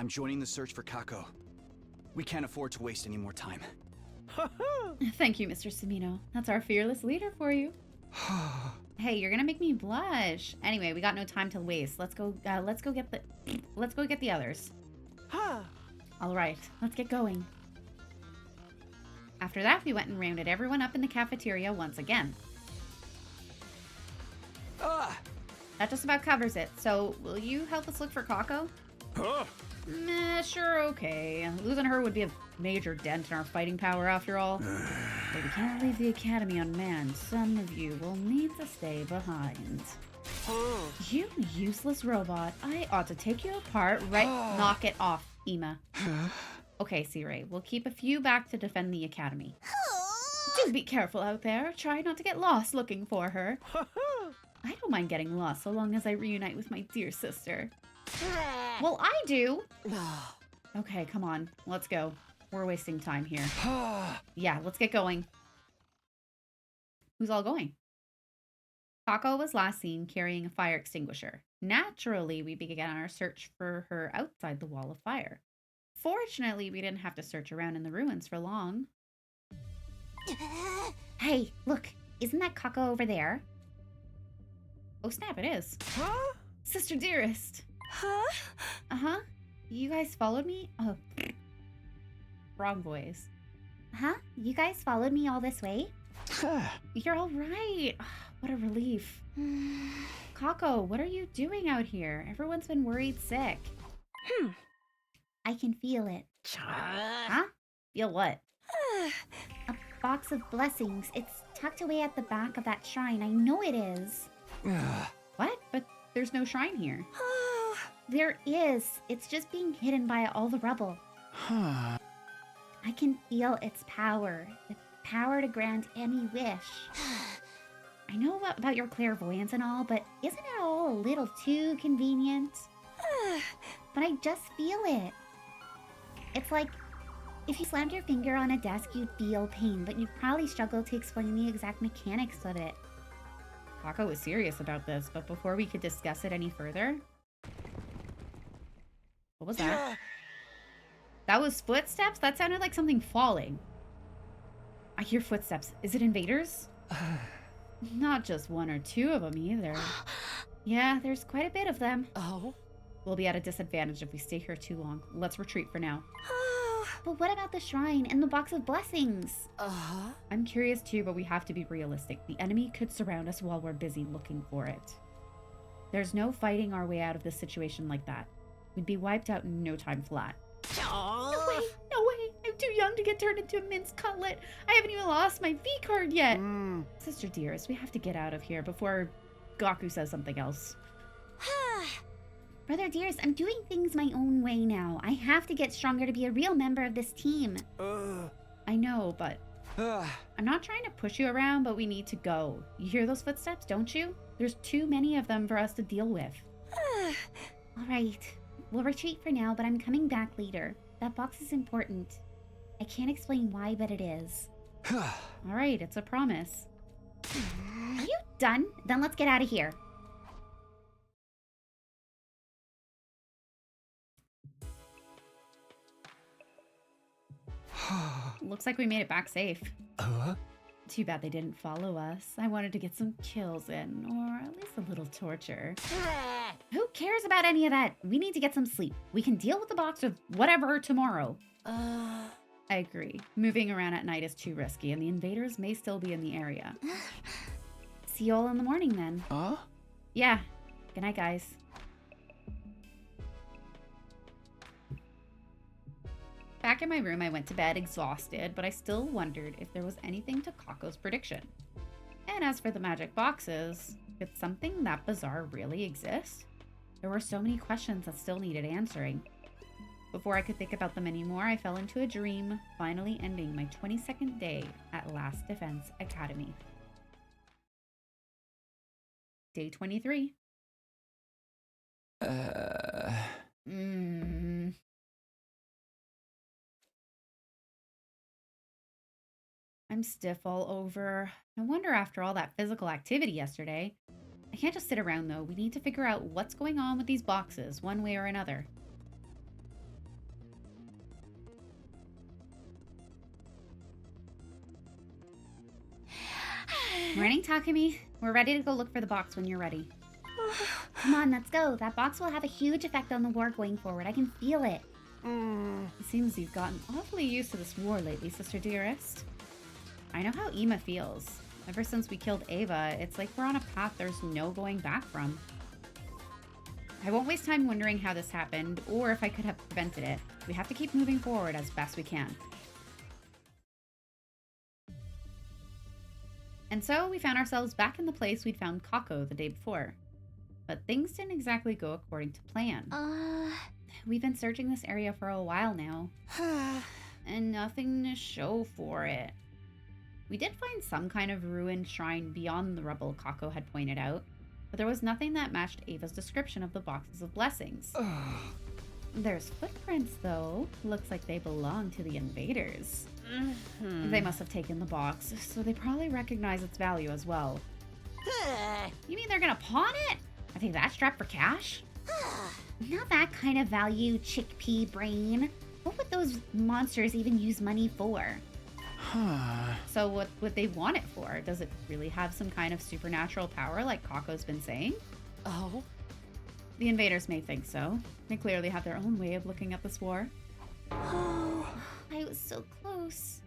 I'm joining the search for Kako. We can't afford to waste any more time. Thank you, Mr. Samino. That's our fearless leader for you. Hey, you're gonna make me blush. Anyway, we got no time to waste. Let's go get the others. All right, let's get going. After that, we went and rounded everyone up in the cafeteria once again. That just about covers it. So, will you help us look for Kako? Meh, sure, okay. Losing her would be a major dent in our fighting power after all. But we can't leave the academy unmanned. Some of you will need to stay behind. You useless robot. I ought to take you apart right— Knock it off, Ima. Okay, Sirei, we'll keep a few back to defend the academy. Do be careful out there. Try not to get lost looking for her. I don't mind getting lost so long as I reunite with my dear sister. Well, I do. Okay, come on. Let's go. We're wasting time here. Yeah, let's get going. Who's all going? Kako was last seen carrying a fire extinguisher. Naturally, we began our search for her outside the wall of fire. Fortunately, we didn't have to search around in the ruins for long. Hey, look. Isn't that Kako over there? Oh, snap, it is. Huh? Sister Dearest. Huh? Uh-huh. You guys followed me? Oh, wrong voice. Huh? You guys followed me all this way? You're all right. What a relief. Kako, what are you doing out here? Everyone's been worried sick. I can feel it. Huh? Feel what? A box of blessings. It's tucked away at the back of that shrine. I know it is. What? But there's no shrine here. There is. It's just being hidden by all the rubble. I can feel its power. The power to grant any wish. I know about your clairvoyance and all, but isn't it all a little too convenient? But I just feel it. It's like if you slammed your finger on a desk, you'd feel pain, but you'd probably struggle to explain the exact mechanics of it. Kako was serious about this, but before we could discuss it any further... What was that? That was footsteps? That sounded like something falling. I hear footsteps. Is it invaders? Not just one or two of them either. Yeah, there's quite a bit of them. Oh? We'll be at a disadvantage if we stay here too long. Let's retreat for now. But what about the shrine and the box of blessings? I'm curious too, but we have to be realistic. The enemy could surround us while we're busy looking for it. There's no fighting our way out of this situation like that. We'd be wiped out in no time flat. No way! No way! I'm too young to get turned into a minced cutlet. I haven't even lost my V-card yet. Sister Dearest, we have to get out of here before Gaku says something else. Brother Dearest, I'm doing things my own way now. I have to get stronger to be a real member of this team. I know, but I'm not trying to push you around, but we need to go. You hear those footsteps, don't you? There's too many of them for us to deal with. All right. We'll retreat for now, but I'm coming back later. That box is important. I can't explain why, but it is. All right, it's a promise. Are you done? Then let's get out of here. Looks like we made it back safe. Too bad they didn't follow us. I wanted to get some kills in, or at least a little torture. Who cares about any of that? We need to get some sleep. We can deal with the box or whatever tomorrow. I agree. Moving around at night is too risky, and the invaders may still be in the area. See you all in the morning then. Yeah. Good night, guys. Back in my room, I went to bed exhausted, but I still wondered if there was anything to Kako's prediction. And as for the magic boxes, could something that bizarre really exist? There were so many questions that still needed answering. Before I could think about them anymore, I fell into a dream, finally ending my 22nd day at Last Defense Academy. Day 23. I'm stiff all over. No wonder after all that physical activity yesterday. I can't just sit around though. We need to figure out what's going on with these boxes, one way or another. Morning, Takumi. We're ready to go look for the box when you're ready. Come on, let's go. That box will have a huge effect on the war going forward. I can feel it. It seems you've gotten awfully used to this war lately, Sister Dearest. I know how Ima feels. Ever since we killed Ava, it's like we're on a path there's no going back from. I won't waste time wondering how this happened, or if I could have prevented it. We have to keep moving forward as best we can. And so we found ourselves back in the place we'd found Kako the day before. But things didn't exactly go according to plan. We've been searching this area for a while now, and nothing to show for it. We did find some kind of ruined shrine beyond the rubble Kako had pointed out, but there was nothing that matched Ava's description of the boxes of blessings. There's footprints, though. Looks like they belong to the invaders. They must have taken the box, so they probably recognize its value as well. You mean they're gonna pawn it? I think that's strapped for cash? Not that kind of value, chickpea brain. What would those monsters even use money for? So what would they want it for? Does it really have some kind of supernatural power like Kako's been saying? Oh? The invaders may think so. They clearly have their own way of looking at this war. I was so close.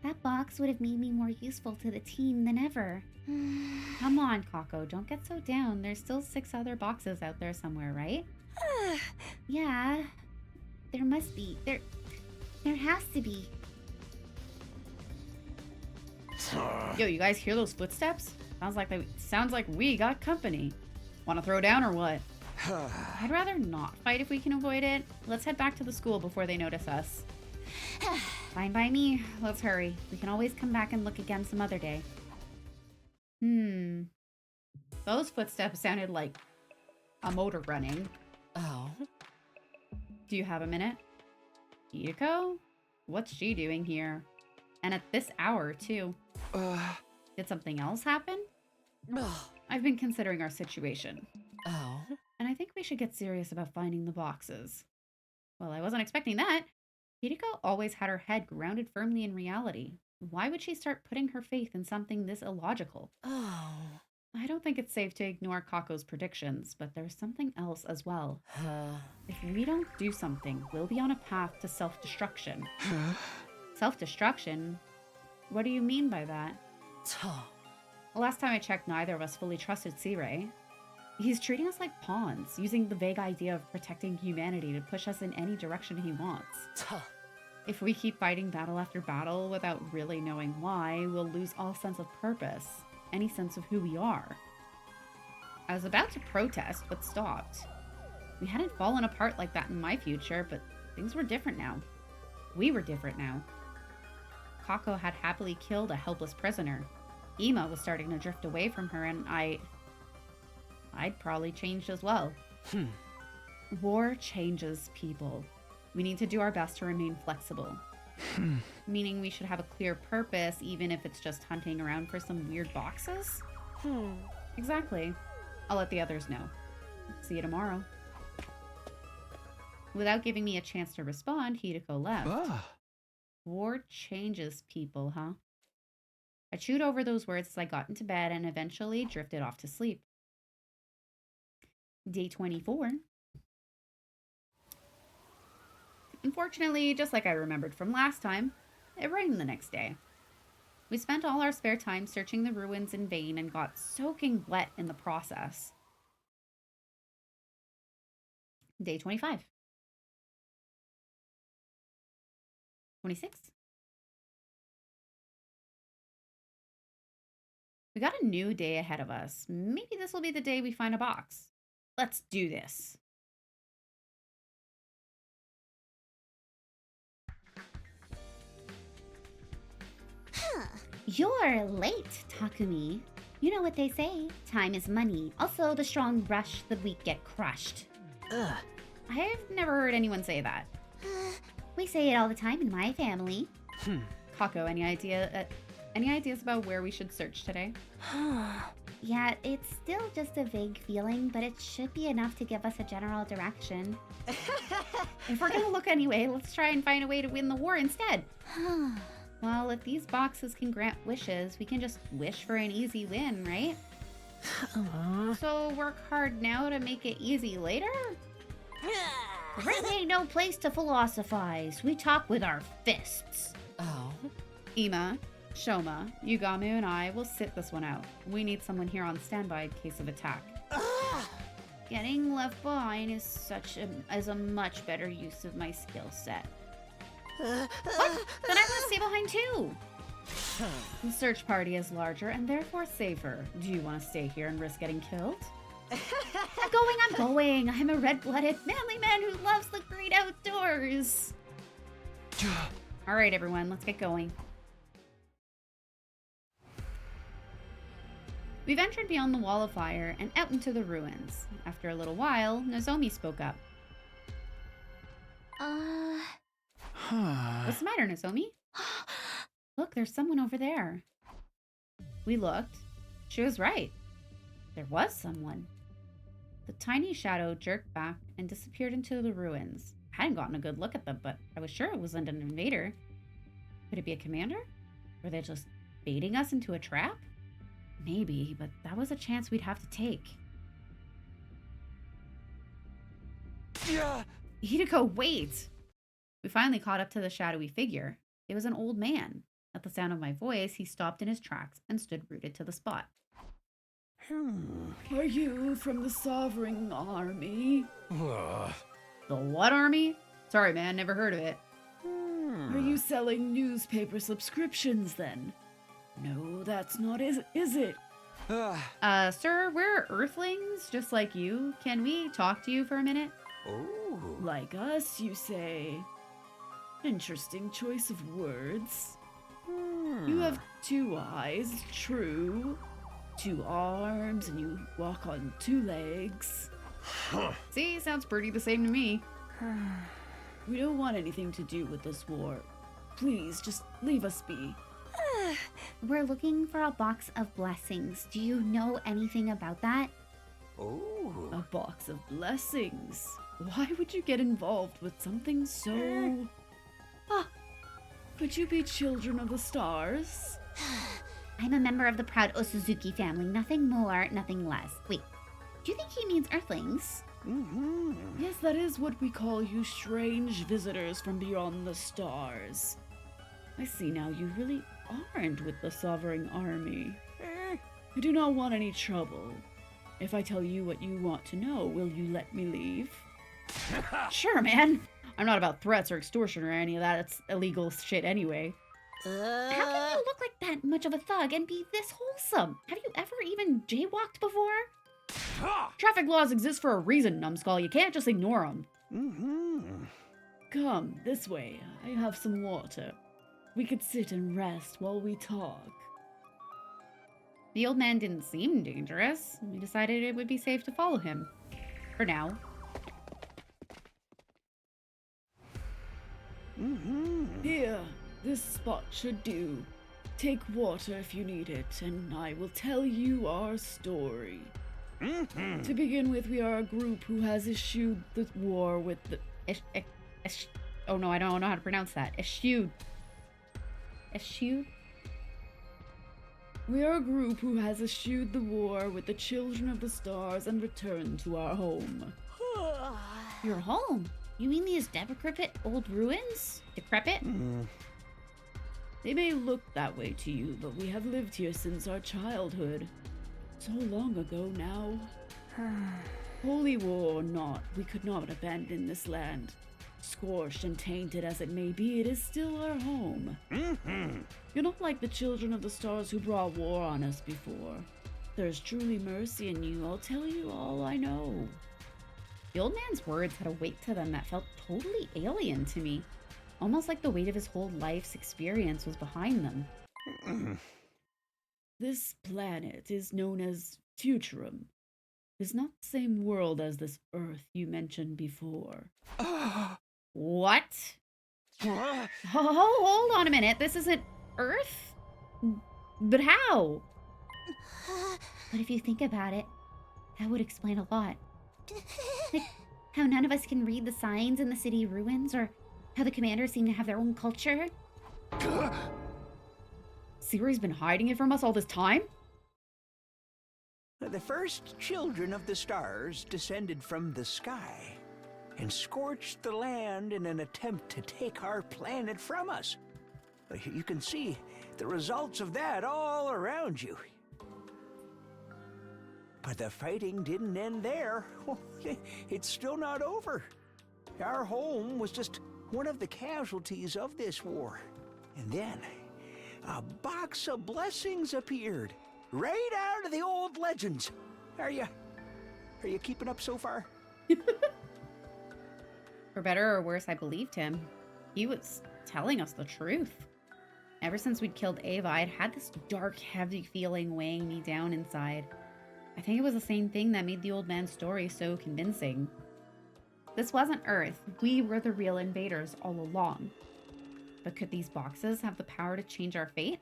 That box would have made me more useful to the team than ever. Come on, Kako, don't get so down. There's still 6 other boxes out there somewhere, right? Yeah, there must be. There has to be. Yo, you guys hear those footsteps? Sounds like we got company. Want to throw down or what? I'd rather not fight if we can avoid it. Let's head back to the school before they notice us. Fine by me. Let's hurry. We can always come back and look again some other day. Those footsteps sounded like a motor running. Oh? Do you have a minute? Hideko? What's she doing here? And at this hour, too. Did something else happen? I've been considering our situation. Oh? And I think we should get serious about finding the boxes. Well, I wasn't expecting that. Hideko always had her head grounded firmly in reality. Why would she start putting her faith in something this illogical? Oh. I don't think it's safe to ignore Kako's predictions, but there's something else as well. If we don't do something, we'll be on a path to self-destruction. Self-destruction? What do you mean by that? Last time I checked, neither of us fully trusted Sirei. He's treating us like pawns, using the vague idea of protecting humanity to push us in any direction he wants. If we keep fighting battle after battle without really knowing why, we'll lose all sense of purpose, any sense of who we are. I was about to protest, but stopped. We hadn't fallen apart like that in my future, but things were different now. We were different now. Kako had happily killed a helpless prisoner. Ima was starting to drift away from her, and I'd probably changed as well. War changes people. We need to do our best to remain flexible. Meaning we should have a clear purpose, even if it's just hunting around for some weird boxes? Exactly. I'll let the others know. See you tomorrow. Without giving me a chance to respond, Hideko left. War changes people, huh? I chewed over those words as I got into bed and eventually drifted off to sleep. Day 24. Unfortunately, just like I remembered from last time, it rained the next day. We spent all our spare time searching the ruins in vain and got soaking wet in the process. Day 25. 26. We got a new day ahead of us. Maybe this will be the day we find a box. Let's do this. You're late, Takumi. You know what they say, time is money. Also, the strong rush, the weak get crushed. I've never heard anyone say that. We say it all the time in my family. Kako, any ideas about where we should search today? Yeah, it's still just a vague feeling, but it should be enough to give us a general direction. If we're gonna look anyway, let's try and find a way to win the war instead. Well, if these boxes can grant wishes, we can just wish for an easy win, right? So work hard now to make it easy later? There ain't no place to philosophize. We talk with our fists. Oh. Ima, Shoma, Yugame, and I will sit this one out. We need someone here on standby in case of attack. Getting left behind is a much better use of my skill set. What? Then I want to stay behind too. The search party is larger and therefore safer. Do you want to stay here and risk getting killed? I'm going. I'm a red-blooded, manly man who loves the great outdoors. All right, everyone, let's get going. We've entered beyond the wall of fire and out into the ruins. After a little while, Nozomi spoke up. What's the matter, Nozomi? Look, there's someone over there. We looked. She was right. There was someone. The tiny shadow jerked back and disappeared into the ruins. I hadn't gotten a good look at them, but I was sure it wasn't an invader. Could it be a commander? Were they just baiting us into a trap? Maybe, but that was a chance we'd have to take. Hideko, wait! We finally caught up to the shadowy figure. It was an old man. At the sound of my voice, he stopped in his tracks and stood rooted to the spot. Are you from the Sovereign Army? The what army? Sorry, man, never heard of it. Are you selling newspaper subscriptions, then? No, that's not is it? Sir, we're Earthlings, just like you. Can we talk to you for a minute? Oh. Like us, you say? Interesting choice of words. You have 2 eyes, true. 2 arms, and you walk on 2 legs. See, sounds pretty the same to me. We don't want anything to do with this war. Please, just leave us be. We're looking for a box of blessings. Do you know anything about that? Oh. A box of blessings? Why would you get involved with something so... Could you be children of the stars? I'm a member of the proud Osuzuki family. Nothing more, nothing less. Wait, do you think he means Earthlings? Yes, that is what we call you, strange visitors from beyond the stars. I see now you really aren't with the Sovereign Army. I do not want any trouble. If I tell you what you want to know, will you let me leave? Sure, man. I'm not about threats or extortion or any of that. It's illegal shit anyway. How can you look like that much of a thug and be this wholesome? Have you ever even jaywalked before? Traffic laws exist for a reason, numbskull. You can't just ignore them. Come, this way. I have some water. We could sit and rest while we talk. The old man didn't seem dangerous. We decided it would be safe to follow him. For now. Here, this spot should do. Take water if you need it, and I will tell you our story. To begin with, we are a group who has eschewed the war with the... oh no, I don't know how to pronounce that. Eschewed. We are a group who has eschewed the war with the children of the stars and returned to our home. Your home? You mean these decrepit old ruins? Decrepit? They may look that way to you, but we have lived here since our childhood. So long ago now. Holy war or not, we could not abandon this land. Scorched and tainted as it may be, it is still our home. You're not like the children of the stars who brought war on us before. There's truly mercy in you. I'll tell you all I know. The old man's words had a weight to them that felt totally alien to me. Almost like the weight of his whole life's experience was behind them. This planet is known as Futurum. It's not the same world as this Earth you mentioned before. What? Hold on a minute. This isn't Earth? But how? But if you think about it, that would explain a lot. Like how none of us can read the signs in the city ruins, or how the commanders seem to have their own culture. Ciri's been hiding it from us all this time? The first children of the stars descended from the sky and scorched the land in an attempt to take our planet from us. You can see the results of that all around you. But the fighting didn't end there. It's still not over. Our home was just one of the casualties of this war. And then, a box of blessings appeared, right out of the old legends. Are you keeping up so far? For better or worse, I believed him. He was telling us the truth. Ever since we'd killed Ava, I'd had this dark, heavy feeling weighing me down inside. I think it was the same thing that made the old man's story so convincing. This wasn't Earth. We were the real invaders all along. But could these boxes have the power to change our fate?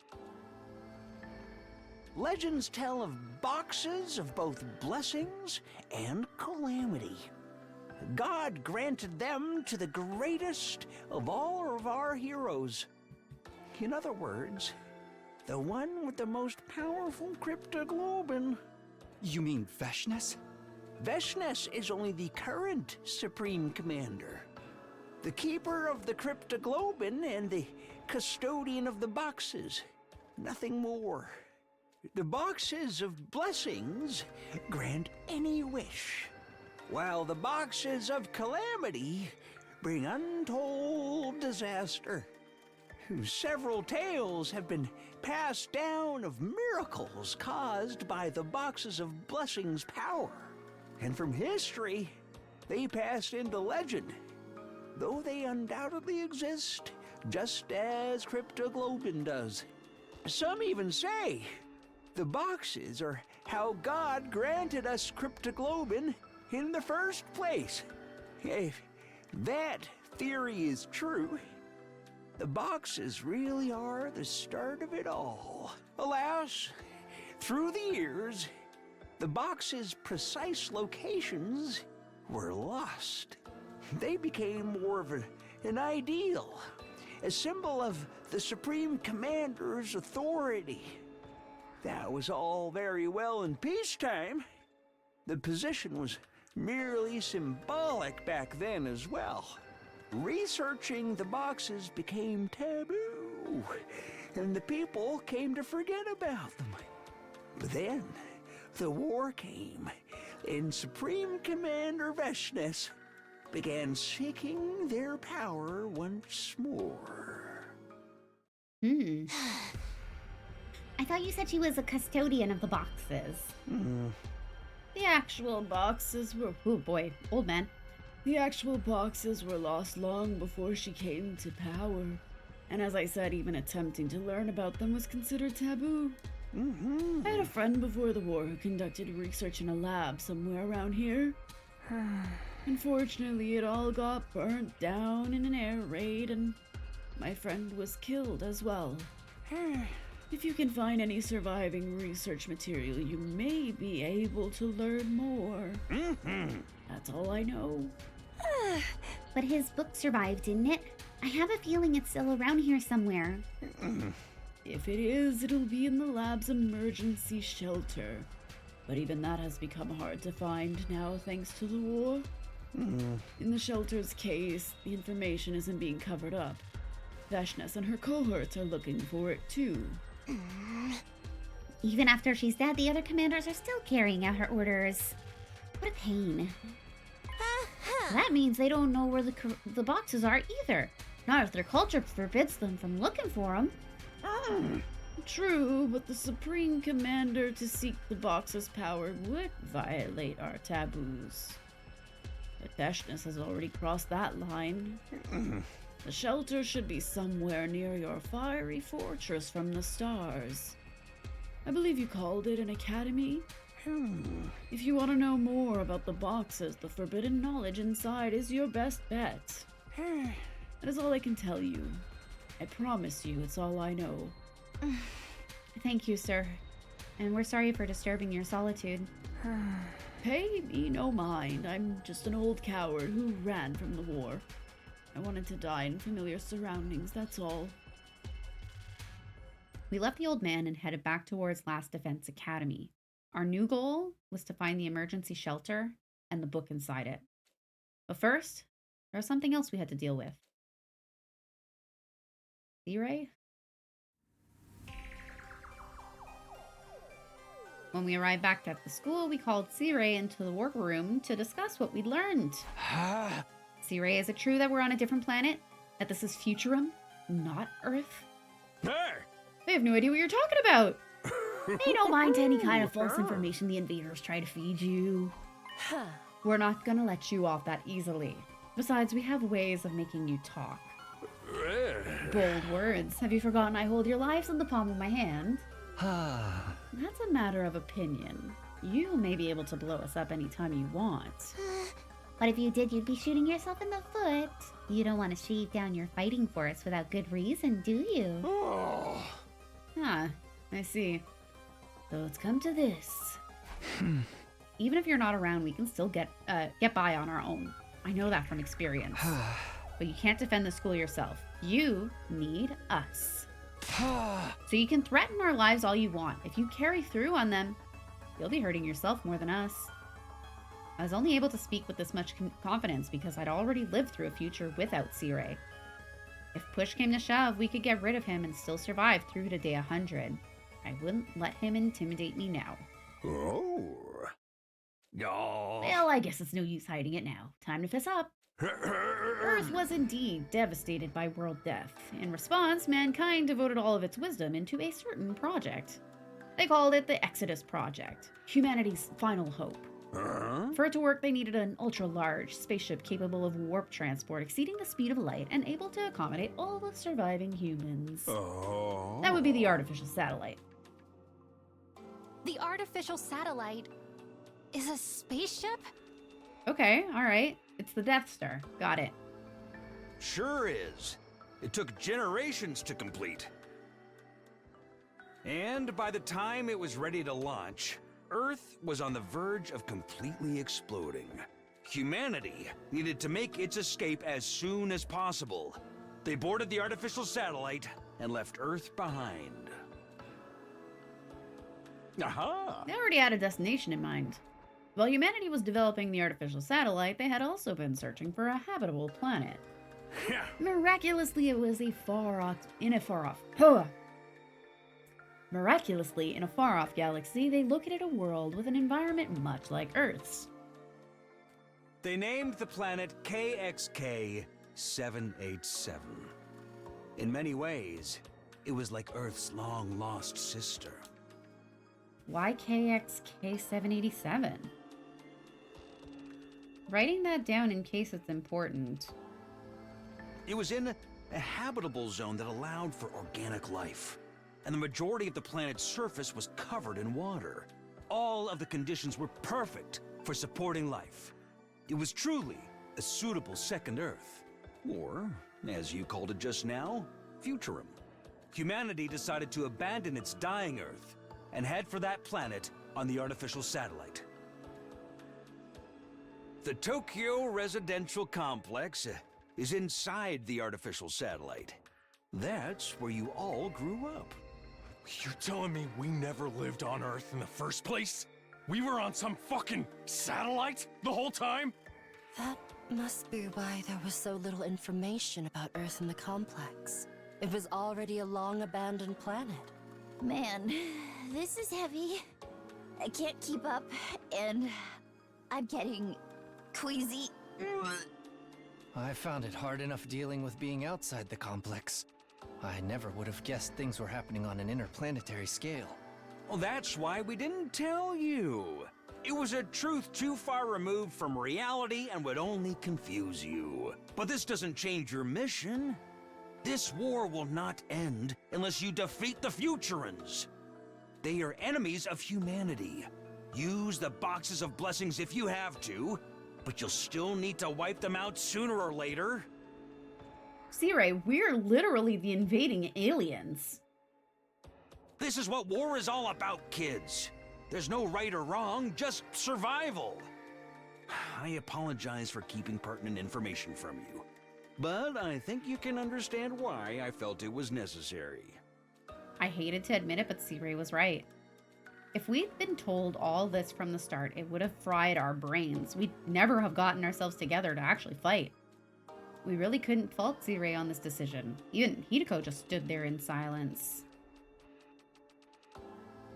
Legends tell of boxes of both blessings and calamity. God granted them to the greatest of all of our heroes. In other words, the one with the most powerful cryptoglobin. You mean Veshness? Veshness is only the current Supreme Commander, the keeper of the cryptoglobin and the custodian of the boxes. Nothing more. The boxes of blessings grant any wish, while the boxes of calamity bring untold disaster. Several tales have been passed down of miracles caused by the boxes of blessings' power. And from history, they passed into legend, though they undoubtedly exist just as cryptoglobin does. Some even say the boxes are how God granted us cryptoglobin in the first place. If that theory is true, the boxes really are the start of it all. Alas, through the years, the boxes' precise locations were lost. They became more of an ideal, a symbol of the Supreme Commander's authority. That was all very well in peacetime. The position was merely symbolic back then as well. Researching the boxes became taboo, and the people came to forget about them. But then, the war came, and Supreme Commander Veshness began seeking their power once more. I thought you said she was a custodian of the boxes. The actual boxes were... Oh boy, old man. The actual boxes were lost long before she came to power. And as I said, even attempting to learn about them was considered taboo. I had a friend before the war who conducted research in a lab somewhere around here. Unfortunately, it all got burnt down in an air raid, and my friend was killed as well. If you can find any surviving research material, you may be able to learn more. That's all I know. But his book survived, didn't it? I have a feeling it's still around here somewhere. If it is, it'll be in the lab's emergency shelter. But even that has become hard to find now thanks to the war. In the shelter's case, the information isn't being covered up. Veshness and her cohorts are looking for it too. Even after she's dead, the other commanders are still carrying out her orders. What a pain. That means they don't know where the boxes are either. Not if their culture forbids them from looking for them. True, but the Supreme Commander to seek the box's power would violate our taboos. But Veshness has already crossed that line. The shelter should be somewhere near your fiery fortress from the stars. I believe you called it an academy. If you want to know more about the boxes, the forbidden knowledge inside is your best bet. That is all I can tell you. I promise you it's all I know. Thank you, sir. And we're sorry for disturbing your solitude. Pay me no mind. I'm just an old coward who ran from the war. I wanted to die in familiar surroundings, that's all. We left the old man and headed back towards Last Defense Academy. Our new goal was to find the emergency shelter and the book inside it. But first, there was something else we had to deal with. C-Ray? When we arrived back at the school, we called C-Ray into the workroom to discuss what we'd learned. C-Ray, is it true that we're on a different planet? That this is Futurum, not Earth? I have no idea what you're talking about. Pay no mind to any kind of false information the invaders try to feed you. We're not gonna let you off that easily. Besides, we have ways of making you talk. Bold words. Have you forgotten I hold your lives in the palm of my hand? That's a matter of opinion. You may be able to blow us up anytime you want. But if you did, you'd be shooting yourself in the foot. You don't want to shave down your fighting force without good reason, do you? Ah, I see. So it's come to this. Even if you're not around, we can still get by on our own. I know that from experience. But you can't defend the school yourself. You need us. So you can threaten our lives all you want. If you carry through on them, you'll be hurting yourself more than us. I was only able to speak with this much confidence because I'd already lived through a future without C-Ray. If push came to shove, we could get rid of him and still survive through to day 100. I wouldn't let him intimidate me now. Oh. Well, I guess it's no use hiding it now. Time to fess up. Earth was indeed devastated by world death. In response, mankind devoted all of its wisdom into a certain project. They called it the Exodus Project, humanity's final hope. For it to work, they needed an ultra-large spaceship capable of warp transport exceeding the speed of light and able to accommodate all the surviving humans. That would be the artificial satellite. The artificial satellite is a spaceship? Okay, alright. It's the Death Star. Got it. Sure is. It took generations to complete. And by the time it was ready to launch, Earth was on the verge of completely exploding. Humanity needed to make its escape as soon as possible. They boarded the artificial satellite and left Earth behind. Aha! They already had a destination in mind. While humanity was developing the artificial satellite, they had also been searching for a habitable planet. Miraculously, it was Miraculously, in a far-off galaxy, they located a world with an environment much like Earth's. They named the planet KXK 787. In many ways, it was like Earth's long-lost sister. Why KXK 787? Writing that down in case it's important. It was in a habitable zone that allowed for organic life, and the majority of the planet's surface was covered in water. All of the conditions were perfect for supporting life. It was truly a suitable second Earth, or, as you called it just now, Futurum. Humanity decided to abandon its dying Earth and head for that planet on the artificial satellite. The Tokyo Residential Complex is inside the artificial satellite. That's where you all grew up. You're telling me we never lived on Earth in the first place? We were on some fucking satellite the whole time? That must be why there was so little information about Earth in the complex. It was already a long-abandoned planet. Man, this is heavy. I can't keep up, and I'm getting queasy. I found it hard enough dealing with being outside the complex. I never would have guessed things were happening on an interplanetary scale. Well, that's why we didn't tell you. It was a truth too far removed from reality and would only confuse you. But this doesn't change your mission. This war will not end unless you defeat the Futurans. They are enemies of humanity. Use the boxes of blessings if you have to, but you'll still need to wipe them out sooner or later. C-Ray, we're literally the invading aliens. This is what war is all about, kids. There's no right or wrong, just survival. I apologize for keeping pertinent information from you, but I think you can understand why I felt it was necessary. I hated to admit it, but C-Ray was right. If we'd been told all this from the start, it would have fried our brains. We'd never have gotten ourselves together to actually fight. We really couldn't fault C-Ray on this decision. Even Hideko just stood there in silence.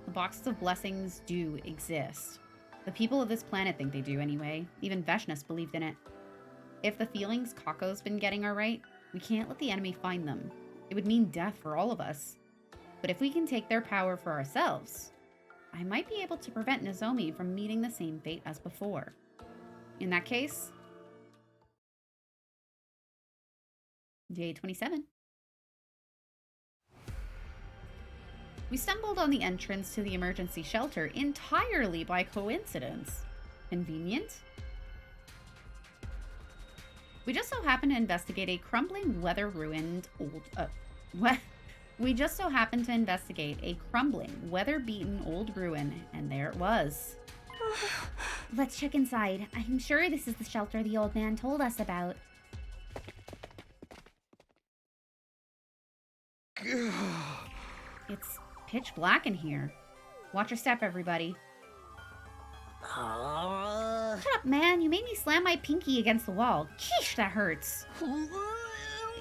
The boxes of blessings do exist. The people of this planet think they do anyway. Even Veshness believed in it. If the feelings Kako's been getting are right, we can't let the enemy find them. It would mean death for all of us. But if we can take their power for ourselves, I might be able to prevent Nozomi from meeting the same fate as before. In that case, day 27. We stumbled on the entrance to the emergency shelter entirely by coincidence. Convenient? We just so happened to investigate a crumbling, weather-beaten old ruin, and there it was. Let's check inside. I'm sure this is the shelter the old man told us about. It's pitch black in here. Watch your step, everybody. Shut up, man. You made me slam my pinky against the wall. Sheesh, that hurts.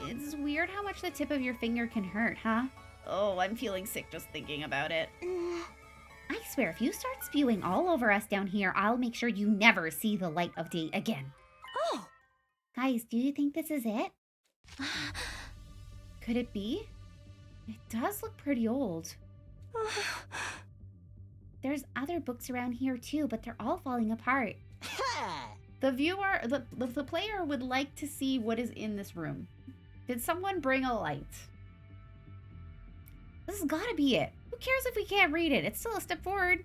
It's weird how much the tip of your finger can hurt, huh? Oh, I'm feeling sick just thinking about it. I swear, if you start spewing all over us down here, I'll make sure you never see the light of day again. Oh! Guys, do you think this is it? Could it be? It does look pretty old. There's other books around here too, but they're all falling apart. The player would like to see what is in this room. Did someone bring a light? This has gotta be it. Who cares if we can't read it? It's still a step forward.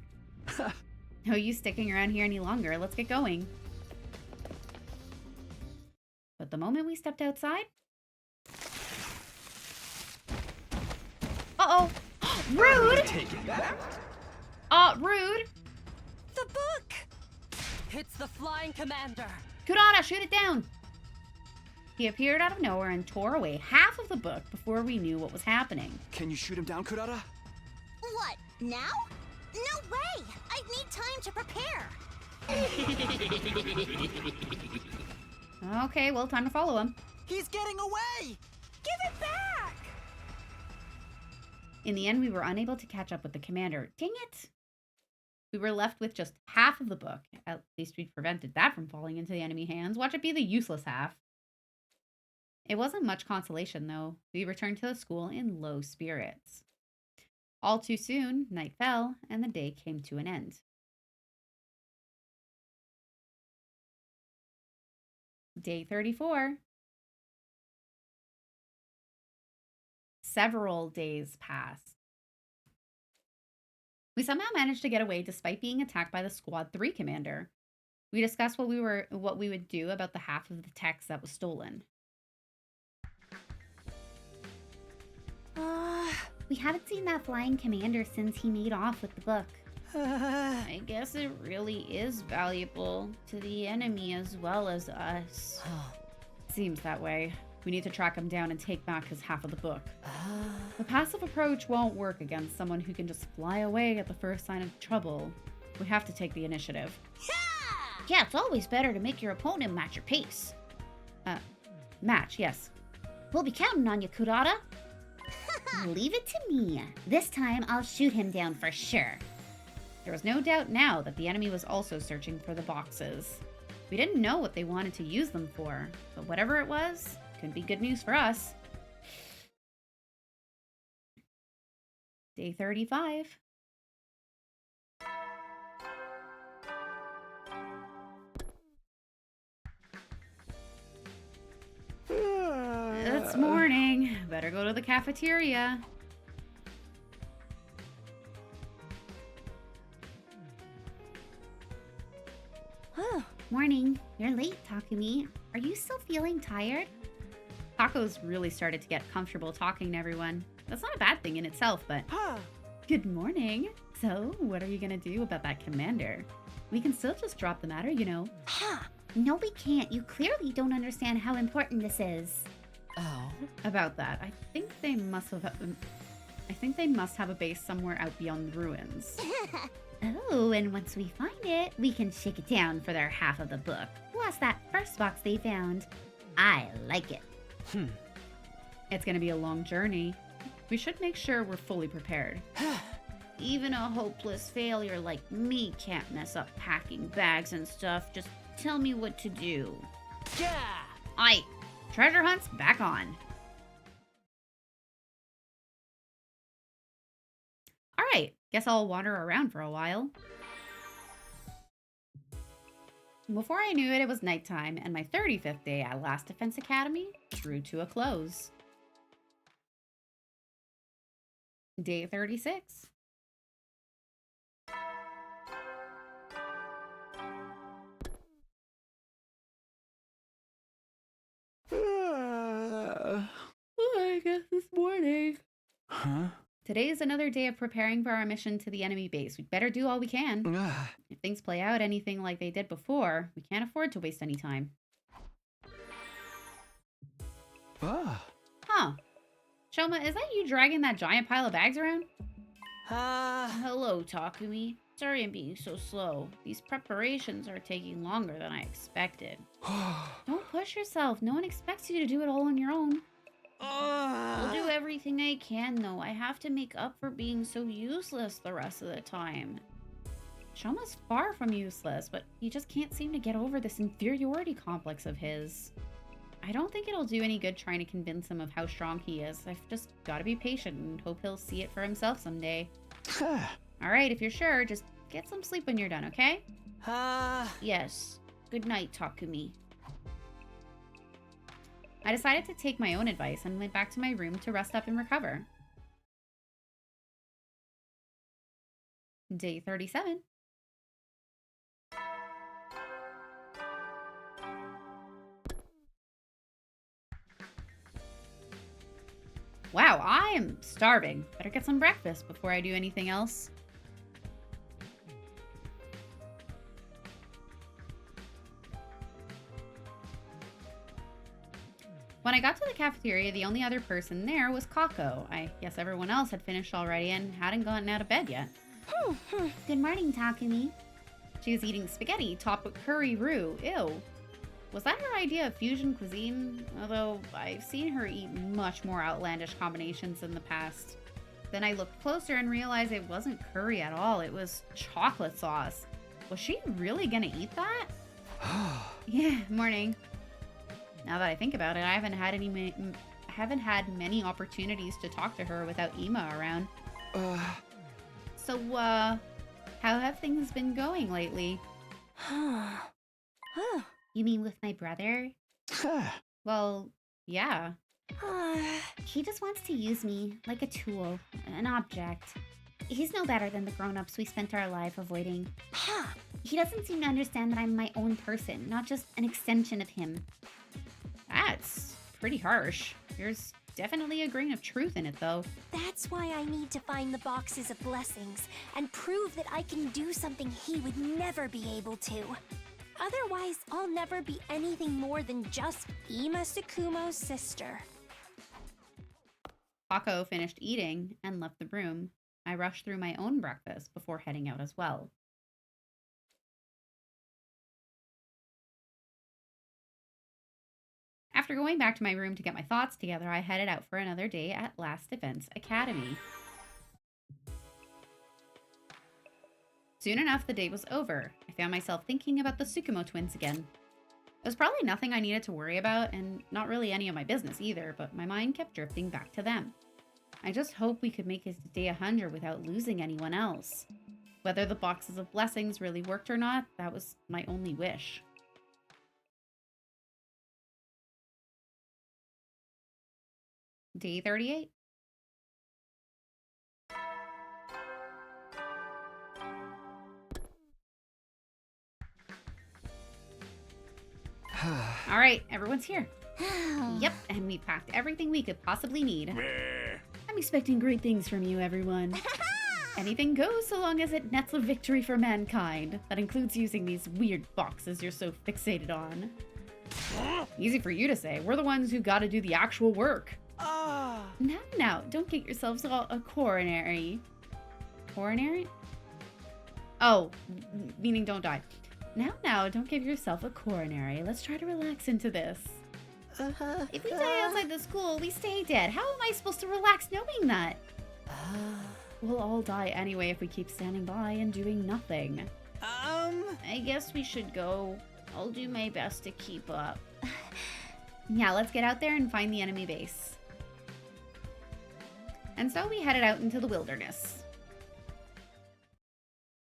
No use sticking around here any longer. Let's get going. But the moment we stepped outside... Uh-oh! Rude! Take it back. Rude! The book! It's the Flying Commander. Kurata, shoot it down! He appeared out of nowhere and tore away half of the book before we knew what was happening. Can you shoot him down, Kurata? What, now? No way! I need time to prepare. Okay, well, time to follow him. He's getting away! Give it back! In the end, we were unable to catch up with the commander. Dang it! We were left with just half of the book. At least we prevented that from falling into the enemy hands. Watch it be the useless half. It wasn't much consolation, though. We returned to the school in low spirits. All too soon, night fell, and the day came to an end. Day 34. Several days passed. We somehow managed to get away despite being attacked by the Squad 3 commander. We discussed what we would do about the half of the text that was stolen. We haven't seen that flying commander since he made off with the book. I guess it really is valuable to the enemy as well as us. Seems that way. We need to track him down and take back his half of the book. The passive approach won't work against someone who can just fly away at the first sign of trouble. We have to take the initiative. Yeah, it's always better to make your opponent match your pace. Match, yes. We'll be counting on you, Kurata. Leave it to me. This time, I'll shoot him down for sure. There was no doubt now that the enemy was also searching for the boxes. We didn't know what they wanted to use them for, but whatever it was, could be good news for us. Day 35. It's morning. Better go to the cafeteria. Oh, morning. You're late, Takumi. Are you still feeling tired? Tako's really started to get comfortable talking to everyone. That's not a bad thing in itself, but... Good morning. So, what are you gonna do about that commander? We can still just drop the matter, you know. No, we can't. You clearly don't understand how important this is. Oh. About that, I think they must have... I think they must have a base somewhere out beyond the ruins. Oh, and once we find it, we can shake it down for their half of the book. Plus that first box they found. I like it. It's gonna be a long journey. We should make sure we're fully prepared. Even a hopeless failure like me can't mess up packing bags and stuff. Just tell me what to do. Yeah! Aight, treasure hunt's back on. Alright, guess I'll wander around for a while. Before I knew it, it was nighttime, and my 35th day at Last Defense Academy drew to a close. Day 36. I guess this morning. Huh? Today is another day of preparing for our mission to the enemy base. We'd better do all we can. If things play out anything like they did before, we can't afford to waste any time. Huh. Shoma, is that you dragging that giant pile of bags around? Hello, Takumi. Sorry I'm being so slow. These preparations are taking longer than I expected. Don't push yourself. No one expects you to do it all on your own. I'll do everything I can, though. I have to make up for being so useless the rest of the time. Shoma's far from useless, but he just can't seem to get over this inferiority complex of his. I don't think it'll do any good trying to convince him of how strong he is. I've just got to be patient and hope he'll see it for himself someday. Alright, if you're sure, just get some sleep when you're done, okay? Yes. Good night, Takumi. I decided to take my own advice and went back to my room to rest up and recover. Day 37. Wow, I am starving. Better get some breakfast before I do anything else. When I got to the cafeteria, the only other person there was Kako. I guess everyone else had finished already and hadn't gotten out of bed yet. Good morning, Takumi. She was eating spaghetti topped with curry roux. Ew. Was that her idea of fusion cuisine? Although I've seen her eat much more outlandish combinations in the past. Then I looked closer and realized it wasn't curry at all. It was chocolate sauce. Was she really gonna eat that? Yeah, morning. Now that I think about it, I haven't had many opportunities to talk to her without Ima around. So, how have things been going lately? You mean with my brother? Well, yeah. He just wants to use me like a tool, an object. He's no better than the grown-ups we spent our life avoiding. He doesn't seem to understand that I'm my own person, not just an extension of him. That's pretty harsh. There's definitely a grain of truth in it, though. That's why I need to find the boxes of blessings and prove that I can do something he would never be able to. Otherwise, I'll never be anything more than just Ima Tsukumo's sister. Kako finished eating and left the room. I rushed through my own breakfast before heading out as well. After going back to my room to get my thoughts together, I headed out for another day at Last Defense Academy. Soon enough, the day was over. I found myself thinking about the Tsukumo twins again. It was probably nothing I needed to worry about, and not really any of my business either, but my mind kept drifting back to them. I just hope we could make it to day 100 without losing anyone else. Whether the boxes of blessings really worked or not, that was my only wish. Day 38. All right, everyone's here. Yep, and we packed everything we could possibly need. I'm expecting great things from you, everyone. Anything goes so long as it nets a victory for mankind. That includes using these weird boxes you're so fixated on. Easy for you to say. We're the ones who gotta do the actual work. Now, don't get yourselves all a coronary. Coronary? Oh, meaning don't die. Now, don't give yourself a coronary. Let's try to relax into this. If we die outside the school, we stay dead. How am I supposed to relax knowing that? We'll all die anyway if we keep standing by and doing nothing. I guess we should go. I'll do my best to keep up. Yeah, let's get out there and find the enemy base. And so we headed out into the wilderness.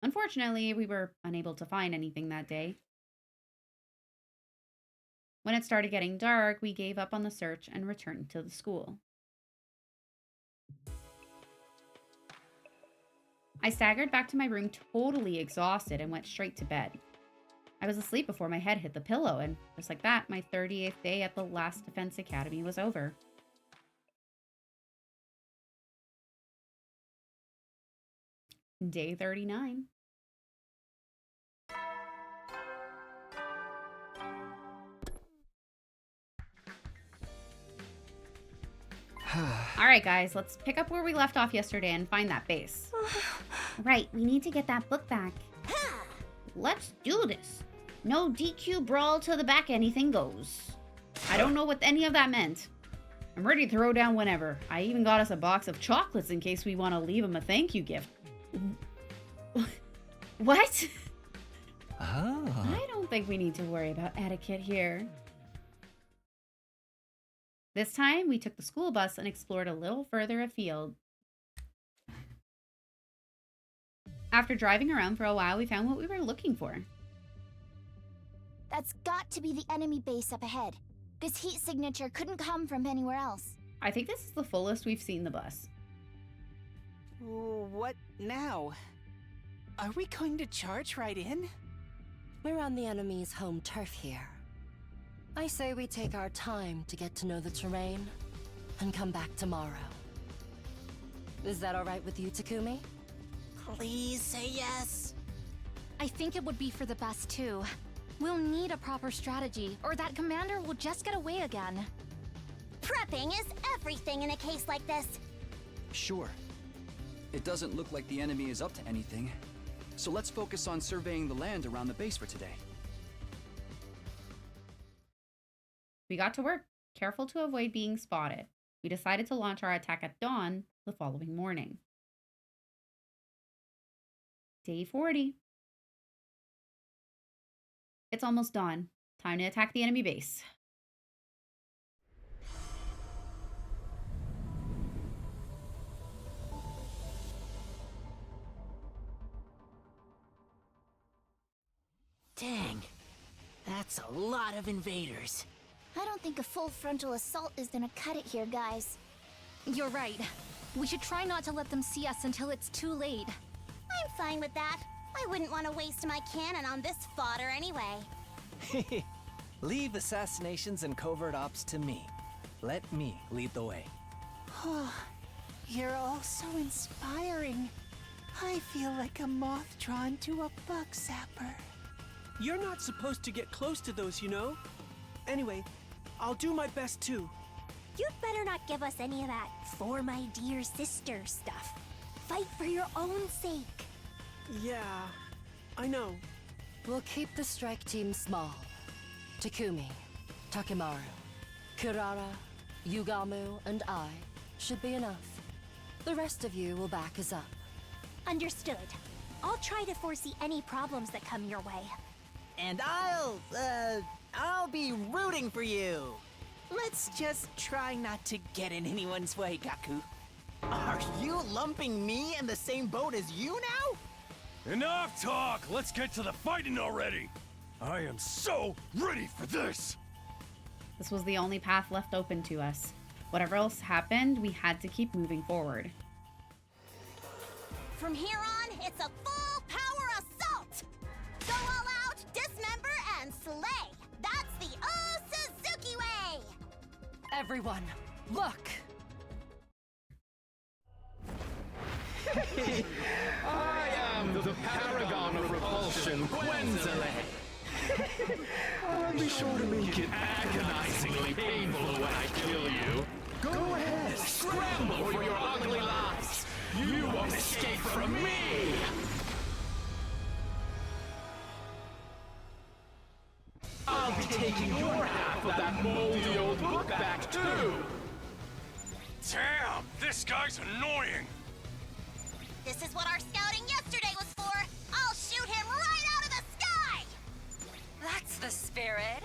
Unfortunately, we were unable to find anything that day. When it started getting dark, we gave up on the search and returned to the school. I staggered back to my room totally exhausted and went straight to bed. I was asleep before my head hit the pillow, and just like that, my 38th day at the last Defense Academy was over. Day 39. All right, guys, let's pick up where we left off yesterday and find that base. Right, we need to get that book back. Let's do this. No DQ brawl to the back, anything goes. I don't know what any of that meant. I'm ready to throw down whenever. I even got us a box of chocolates in case we want to leave him a thank you gift. What? Oh. I don't think we need to worry about etiquette here. This time, we took the school bus and explored a little further afield. After driving around for a while, we found what we were looking for. That's got to be the enemy base up ahead. This heat signature couldn't come from anywhere else. I think this is the fullest we've seen the bus. What now? Are we going to charge right in? We're on the enemy's home turf here. I say we take our time to get to know the terrain and come back tomorrow. Is that all right with you, Takumi? Please say yes. I think it would be for the best too. We'll need a proper strategy, or that commander will just get away again. Prepping is everything in a case like this. Sure. It doesn't look like the enemy is up to anything. So let's focus on surveying the land around the base for today. We got to work, careful to avoid being spotted. We decided to launch our attack at dawn the following morning. Day 40. It's almost dawn. Time to attack the enemy base. Dang, that's a lot of invaders. I don't think a full frontal assault is gonna cut it here, guys. You're right. We should try not to let them see us until it's too late. I'm fine with that. I wouldn't want to waste my cannon on this fodder anyway. Leave assassinations and covert ops to me. Let me lead the way. You're all so inspiring. I feel like a moth drawn to a bug zapper. You're not supposed to get close to those, you know? Anyway, I'll do my best too. You'd better not give us any of that "for my dear sister" stuff. Fight for your own sake. Yeah, I know. We'll keep the strike team small. Takumi, Takimaru, Kirara, Yugamu, and I should be enough. The rest of you will back us up. Understood. I'll try to foresee any problems that come your way. And I'll be rooting for you. Let's just try not to get in anyone's way, Gaku. Are you lumping me in the same boat as you now? Enough talk! Let's get to the fighting already! I am so ready for this! This was the only path left open to us. Whatever else happened, we had to keep moving forward. From here on, it's a full power assault! Go all out, dismember, and slay! That's the Suzuki way! Everyone, look! I am the paragon of repulsion, Gwenzile. I'll be sure to make it agonizingly painful when I kill you. Go ahead, scramble for your ugly lives. You won't escape from me. I'll be taking your half of that moldy old book back too. Damn, this guy's annoying. This is what our scouting yesterday was for. I'll shoot him right out of the sky! That's the spirit.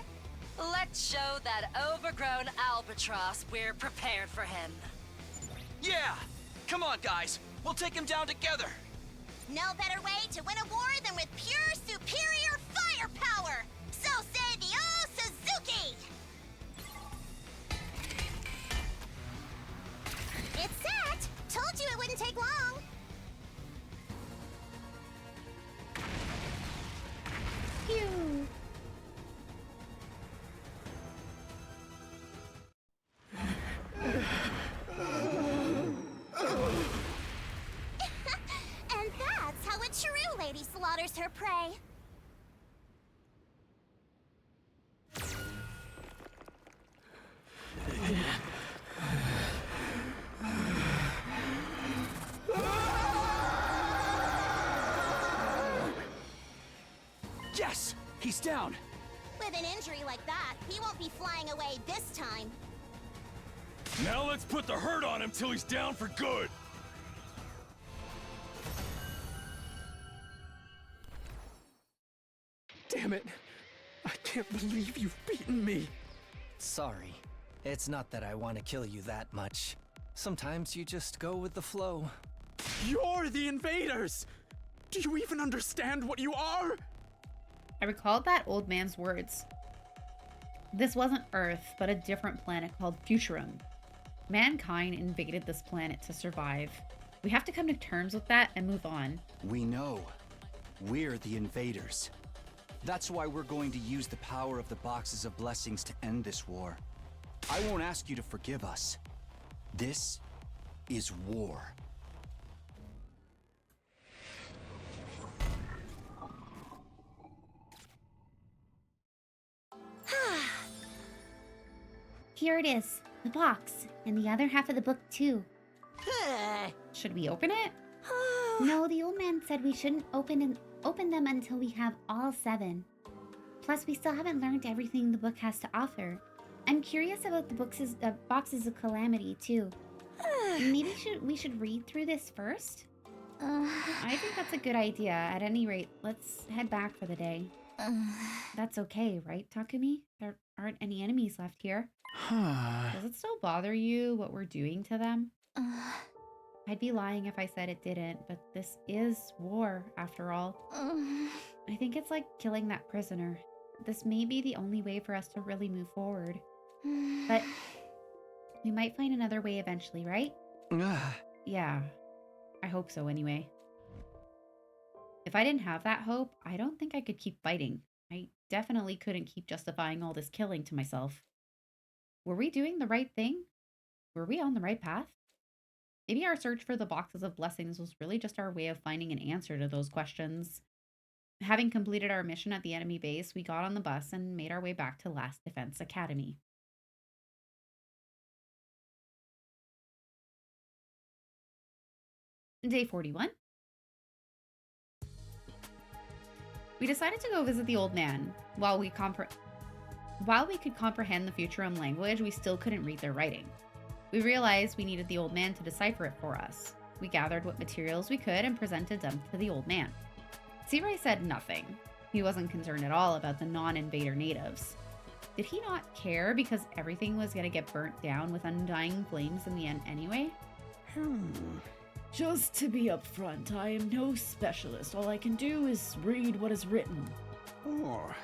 Let's show that overgrown albatross we're prepared for him. Yeah! Come on, guys. We'll take him down together. No better way to win a war than with pure superior firepower! So say the O Suzuki! It's set! Told you it wouldn't take long! Phew. And that's how a true lady slaughters her prey. Yes! He's down! With an injury like that, he won't be flying away this time. Now let's put the hurt on him till he's down for good. Damn it! I can't believe you've beaten me! Sorry. It's not that I want to kill you that much. Sometimes you just go with the flow. You're the invaders! Do you even understand what you are? I recalled that old man's words. This wasn't Earth, but a different planet called Futurum. Mankind invaded this planet to survive. We have to come to terms with that and move on. We know. We're the invaders. That's why we're going to use the power of the Boxes of Blessings to end this war. I won't ask you to forgive us. This is war. Here it is, the box, and the other half of the book too. Should we open it? No, the old man said we shouldn't open them until we have all 7. Plus, we still haven't learned everything the book has to offer. I'm curious about the boxes of calamity too. Maybe we should read through this first? I think that's a good idea. At any rate, let's head back for the day. That's okay, right, Takumi? There aren't any enemies left here. Does it still bother you what we're doing to them? I'd be lying if I said it didn't, but this is war, after all. I think it's like killing that prisoner. This may be the only way for us to really move forward. But we might find another way eventually, right? Yeah, I hope so anyway. If I didn't have that hope, I don't think I could keep fighting. I definitely couldn't keep justifying all this killing to myself. Were we doing the right thing? Were we on the right path? Maybe our search for the Boxes of Blessings was really just our way of finding an answer to those questions. Having completed our mission at the enemy base, we got on the bus and made our way back to Last Defense Academy. Day 41. We decided to go visit the old man. While we could comprehend the Futurum language, we still couldn't read their writing. We realized we needed the old man to decipher it for us. We gathered what materials we could and presented them to the old man. Searay said nothing. He wasn't concerned at all about the non-invader natives. Did he not care because everything was going to get burnt down with undying flames in the end anyway? Just to be upfront, I am no specialist. All I can do is read what is written.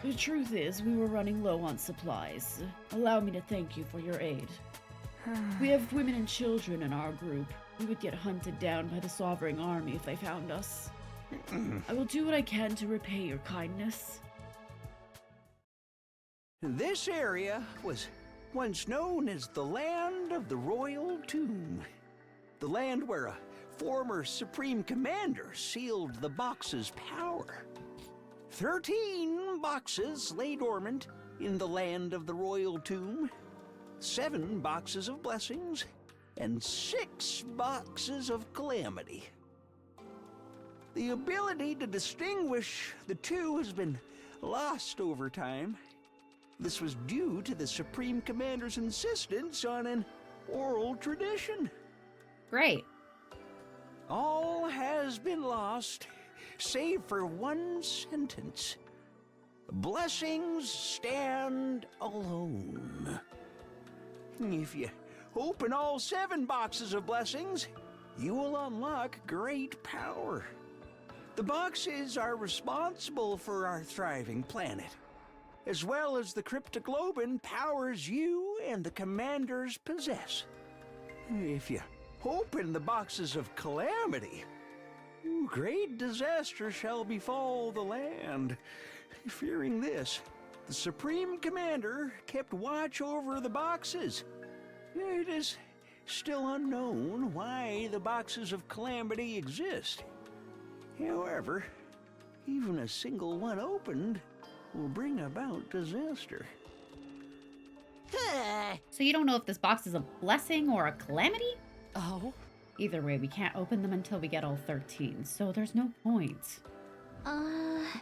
The truth is, we were running low on supplies. Allow me to thank you for your aid. We have women and children in our group. We would get hunted down by the Sovereign Army if they found us. I will do what I can to repay your kindness. This area was once known as the Land of the Royal Tomb. The land where a former Supreme Commander sealed the Box's power. 13 boxes lay dormant in the Land of the Royal Tomb. 7 boxes of blessings and 6 boxes of calamity. The ability to distinguish the two has been lost over time. This was due to the Supreme Commander's insistence on an oral tradition. Great. All has been lost, save for one sentence. Blessings stand alone. If you open all 7 boxes of blessings, you will unlock great power. The boxes are responsible for our thriving planet, as well as the cryptoglobin powers you and the commanders possess. If you open the boxes of calamity, great disaster shall befall the land. Fearing this, the Supreme Commander kept watch over the boxes. It is still unknown why the boxes of calamity exist. However, even a single one opened will bring about disaster. So you don't know if this box is a blessing or a calamity? Oh? Either way, we can't open them until we get all 13, so there's no point.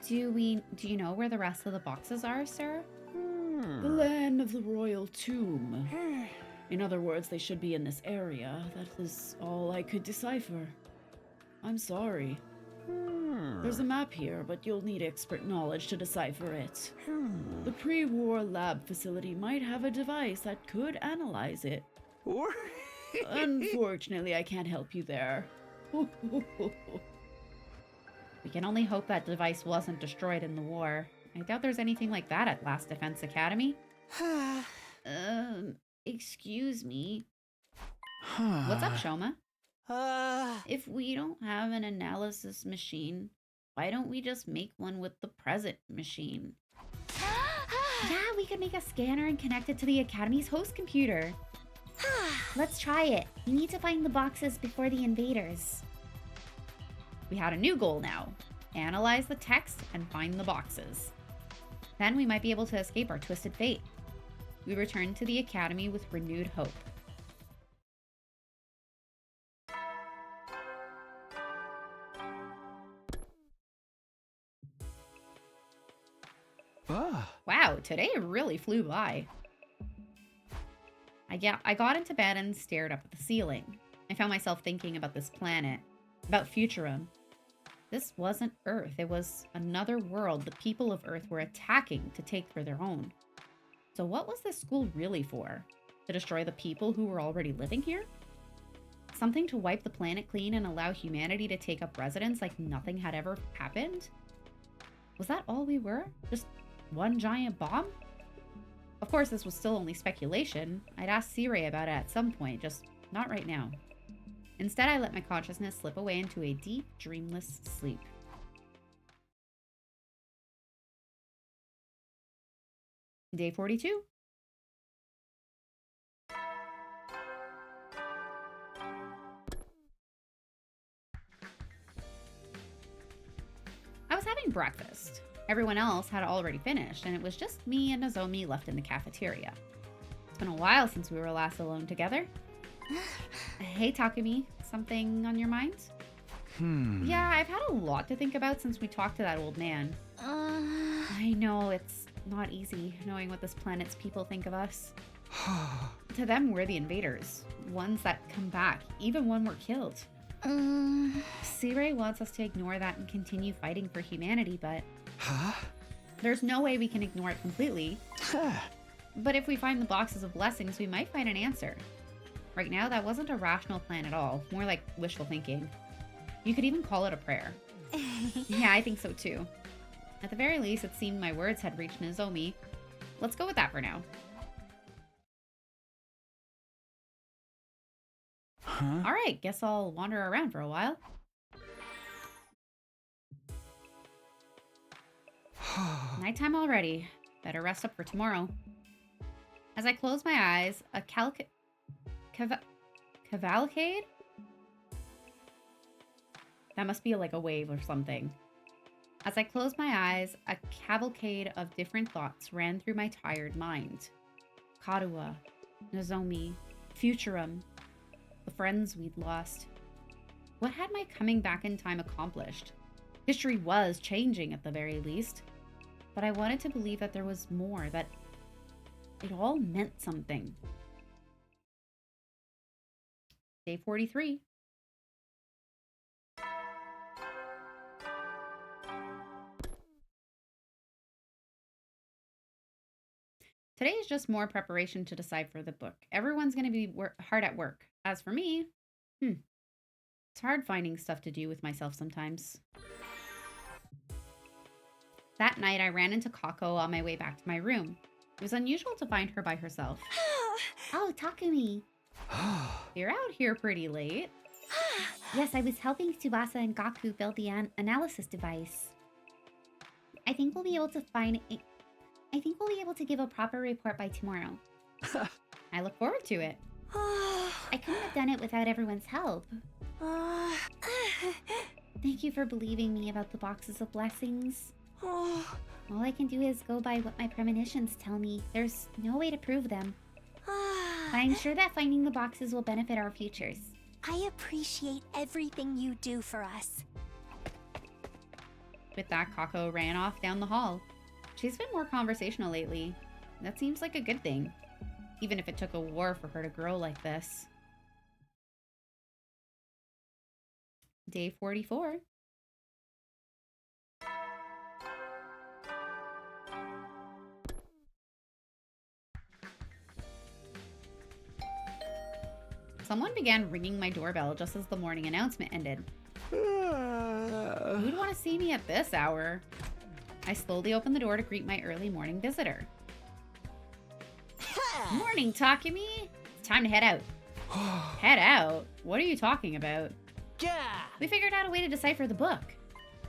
Do you know where the rest of the boxes are, sir? The land of the royal tomb. In other words, they should be in this area. That was all I could decipher. I'm sorry. There's a map here, but you'll need expert knowledge to decipher it. The pre-war lab facility might have a device that could analyze it. Unfortunately, I can't help you there. We can only hope that device wasn't destroyed in the war. I doubt there's anything like that at Last Defense Academy. Excuse me. What's up, Shoma? If we don't have an analysis machine, why don't we just make one with the present machine? Yeah, we could make a scanner and connect it to the Academy's host computer. Let's try it. We need to find the boxes before the invaders. We had a new goal now. Analyze the text and find the boxes. Then we might be able to escape our twisted fate. We return to the Academy with renewed hope. Wow, today really flew by. I got into bed and stared up at the ceiling. I found myself thinking about this planet, about Futurum. This wasn't Earth, it was another world the people of Earth were attacking to take for their own. So what was this school really for? To destroy the people who were already living here? Something to wipe the planet clean and allow humanity to take up residence like nothing had ever happened? Was that all we were? Just one giant bomb? Of course, this was still only speculation. I'd ask C-Ray about it at some point, just not right now. Instead, I let my consciousness slip away into a deep, dreamless sleep. Day 42. I was having breakfast. Everyone else had already finished, and it was just me and Nozomi left in the cafeteria. It's been a while since we were last alone together. Hey, Takumi, something on your mind? Yeah, I've had a lot to think about since we talked to that old man. I know, it's not easy knowing what this planet's people think of us. To them, we're the invaders, ones that come back, even when we're killed. C-Ray wants us to ignore that and continue fighting for humanity, but there's no way we can ignore it completely. But if we find the boxes of blessings, we might find an answer. Right now, that wasn't a rational plan at all, more like wishful thinking. You could even call it a prayer. Yeah, I think so too. At the very least, it seemed my words had reached Nozomi. Let's go with that for now. Alright, guess I'll wander around for a while. Nighttime already. Better rest up for tomorrow. As I close my eyes, a cavalcade? That must be like a wave or something. As I closed my eyes, a cavalcade of different thoughts ran through my tired mind. Karuwa, Nozomi, Futurum, the friends we'd lost. What had my coming back in time accomplished? History was changing at the very least, but I wanted to believe that there was more, that it all meant something. Day 43. Today is just more preparation to decipher the book. Everyone's going to be hard at work. As for me, it's hard finding stuff to do with myself sometimes. That night, I ran into Kako on my way back to my room. It was unusual to find her by herself. Oh, Takumi. You're out here pretty late. Yes, I was helping Tsubasa and Gaku build the analysis device. I think we'll be able to give a proper report by tomorrow. I look forward to it. I couldn't have done it without everyone's help. Thank you for believing me about the boxes of blessings. All I can do is go by what my premonitions tell me. There's no way to prove them. But I'm sure that finding the boxes will benefit our futures. I appreciate everything you do for us. With that, Kako ran off down the hall. She's been more conversational lately. That seems like a good thing, even if it took a war for her to grow like this. Day 44. Someone began ringing my doorbell just as the morning announcement ended. Who'd want to see me at this hour? I slowly opened the door to greet my early morning visitor. Morning, Takumi! It's time to head out. Head out? What are you talking about? We figured out a way to decipher the book.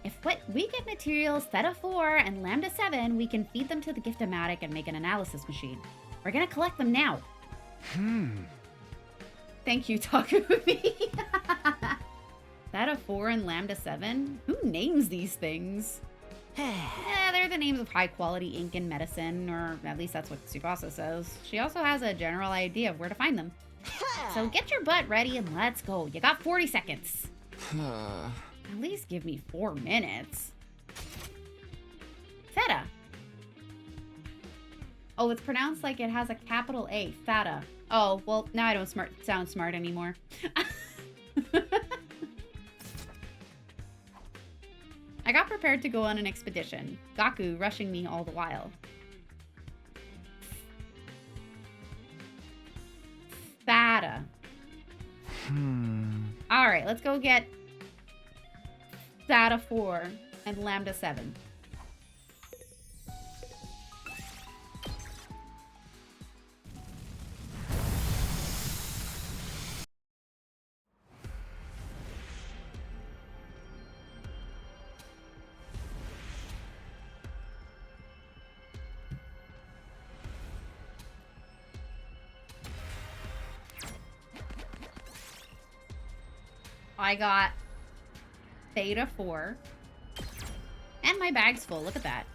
If we get materials Theta 4 and Lambda 7, we can feed them to the Gift-O-Matic and make an analysis machine. We're gonna collect them now. Thank you, Takumi. Theta 4 and Lambda 7? Who names these things? They're the names of high-quality ink and medicine, or at least that's what Tsubasa says. She also has a general idea of where to find them. So get your butt ready and let's go. You got 40 seconds. At least give me 4 minutes. Theta. Oh, it's pronounced like it has a capital A. Theta. Oh, well, now I don't sound smart anymore. I got prepared to go on an expedition, Gaku rushing me all the while. Theta. Alright, let's go get Theta 4 and Lambda 7. I got Theta 4. And my bag's full. Look at that.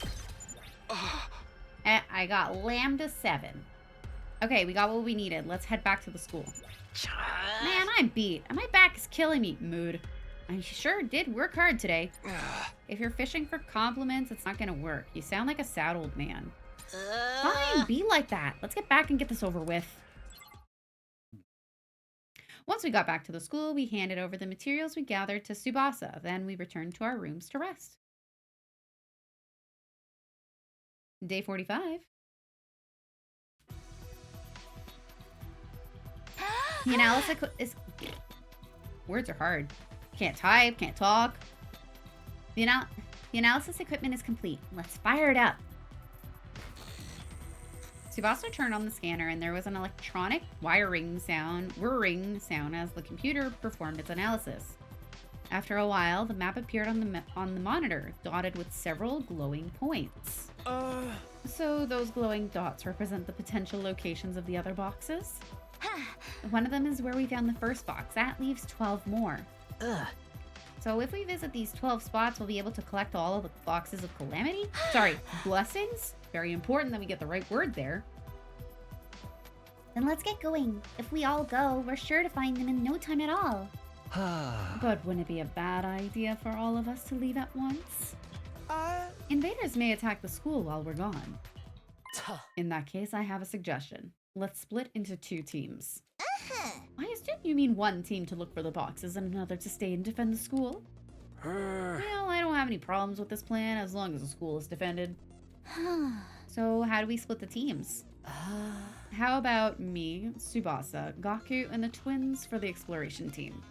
And I got Lambda 7. Okay, we got what we needed. Let's head back to the school. Man, I'm beat. And my back is killing me. Mood. I sure did work hard today. If you're fishing for compliments, it's not gonna work. You sound like a sad old man. Fine, be like that. Let's get back and get this over with. Once we got back to the school, we handed over the materials we gathered to Tsubasa. Then we returned to our rooms to rest. Day 45. The analysis is... Words are hard. Can't type, can't talk. The analysis equipment is complete. Let's fire it up. Tsubasa turned on the scanner and there was an electronic whirring sound as the computer performed its analysis. After a while, the map appeared on the monitor, dotted with several glowing points. So those glowing dots represent the potential locations of the other boxes? One of them is where we found the first box. That leaves 12 more. So if we visit these 12 spots, we'll be able to collect all of the boxes of calamity? Sorry, blessings? Very important that we get the right word there. Then let's get going. If we all go, we're sure to find them in no time at all. But wouldn't it be a bad idea for all of us to leave at once? Invaders may attack the school while we're gone. In that case, I have a suggestion. Let's split into 2 teams. I assume you mean one team to look for the boxes and another to stay and defend the school? Well, I don't have any problems with this plan as long as the school is defended. So how do we split the teams? How about me, Tsubasa, Gaku, and the twins for the exploration team?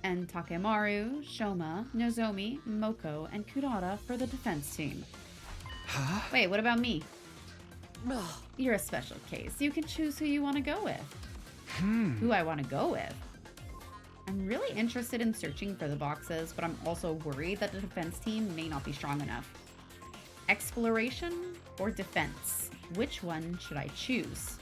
And Takemaru, Shoma, Nozomi, Moko, and Kurata for the defense team. Wait, what about me? You're a special case. You can choose who you want to go with. Who I want to go with? I'm really interested in searching for the boxes, but I'm also worried that the defense team may not be strong enough. Exploration or defense? Which one should I choose?